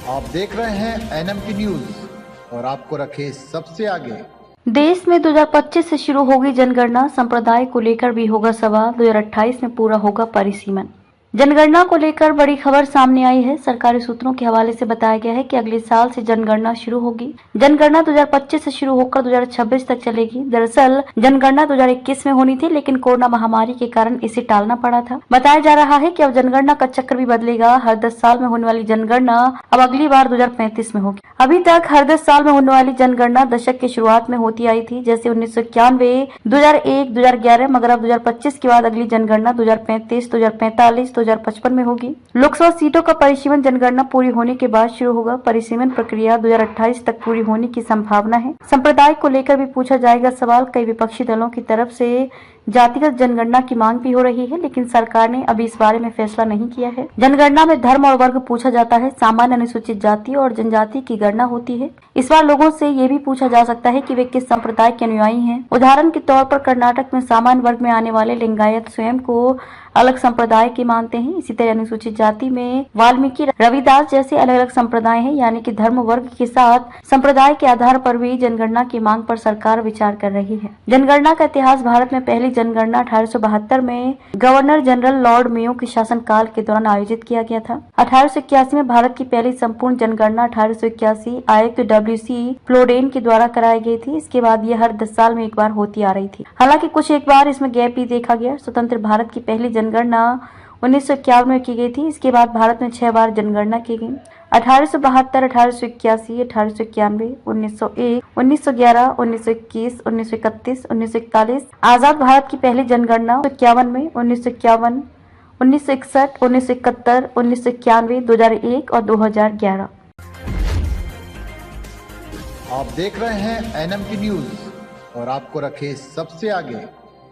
आप देख रहे हैं NMT न्यूज और आपको रखे सबसे आगे। देश में 2025 से शुरू होगी जनगणना, संप्रदाय को लेकर भी होगा सवाल। 2028 में पूरा होगा परिसीमन। जनगणना को लेकर बड़ी खबर सामने आई है। सरकारी सूत्रों के हवाले से बताया गया है कि अगले साल से जनगणना शुरू होगी। जनगणना 2025 से शुरू होकर 2026 तक चलेगी। दरअसल जनगणना 2021 में होनी थी, लेकिन कोरोना महामारी के कारण इसे टालना पड़ा था। बताया जा रहा है कि अब जनगणना का चक्र भी बदलेगा। हर 10 साल में होने वाली जनगणना अब अगली बार 2035 में होगी। अभी तक हर 10 साल में होने वाली जनगणना दशक की शुरुआत में होती आई थी, जैसे 1991, 2001, 2011, मगर अब 2025 के बाद अगली जनगणना 2035, 2045, 2055 में होगी। लोकसभा सीटों का परिसीमन जनगणना पूरी होने के बाद शुरू होगा। परिसीमन प्रक्रिया 2028 तक पूरी होने की संभावना है। संप्रदाय को लेकर भी पूछा जाएगा सवाल। कई विपक्षी दलों की तरफ से जातिगत जनगणना की मांग भी हो रही है, लेकिन सरकार ने अभी इस बारे में फैसला नहीं किया है। जनगणना में धर्म और वर्ग पूछा जाता है। सामान्य, अनुसूचित जाति और जनजाति की गणना होती है। इस बार लोगों से ये भी पूछा जा सकता है कि वे किस संप्रदाय के अनुयायी हैं। उदाहरण के तौर पर कर्नाटक में सामान्य वर्ग में आने वाले लिंगायत स्वयं को अलग संप्रदाय के मानते हैं। इसी तरह अनुसूचित जाति में वाल्मीकि, रविदास जैसे अलग अलग संप्रदाय हैं, यानी कि धर्म वर्ग के साथ संप्रदाय के आधार पर भी जनगणना की मांग पर सरकार विचार कर रही है। जनगणना का इतिहास: भारत में पहली जनगणना 1872 में गवर्नर जनरल लॉर्ड मेयो के शासनकाल के दौरान आयोजित किया गया था। 1881 में भारत की पहली संपूर्ण जनगणना 1881 आयुक्त WC फ्लोडेन के द्वारा कराई गई थी। इसके बाद यह हर 10 साल में एक बार होती आ रही थी। हालांकि कुछ एक बार इसमें गैप भी देखा गया। स्वतंत्र भारत की पहली जनगणना 1951 में की गई थी। इसके बाद भारत में 6 बार जनगणना की गई: 1872, 1881, 1891, 1901, 1911, 1921, 1931, 1941। आजाद भारत की पहली जनगणना 1951 में, 1951, 1961, 1971, 1991, 2001 और 2011। आप देख रहे हैं NMT न्यूज और आपको रखे सबसे आगे।